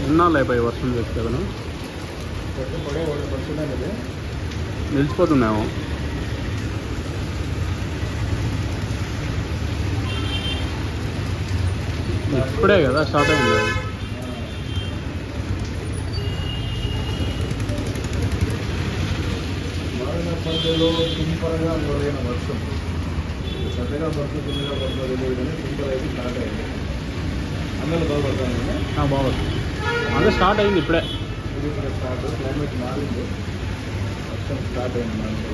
ఎన్నాళ్ళు అయిపోయి వర్షం చేసి కదా నిలిచిపోతుందేమో. ఇప్పుడే కదా స్టార్ట్ అయింది. మధ్యలో సింపల్గా మొదలైన వర్షం పెద్దగా పడుతుంది, చిన్నగా పడుతుంది తెలియదు కానీ సింపల్ అయితే స్టార్ట్ అయింది. అందరూ బాగుపడతాను బాగుంది. అదే స్టార్ట్ అయింది ఇప్పుడే. ఇది కూడా స్టార్ట్. క్లైమేట్ మారింది, వర్షం స్టార్ట్ అయింది. మారింది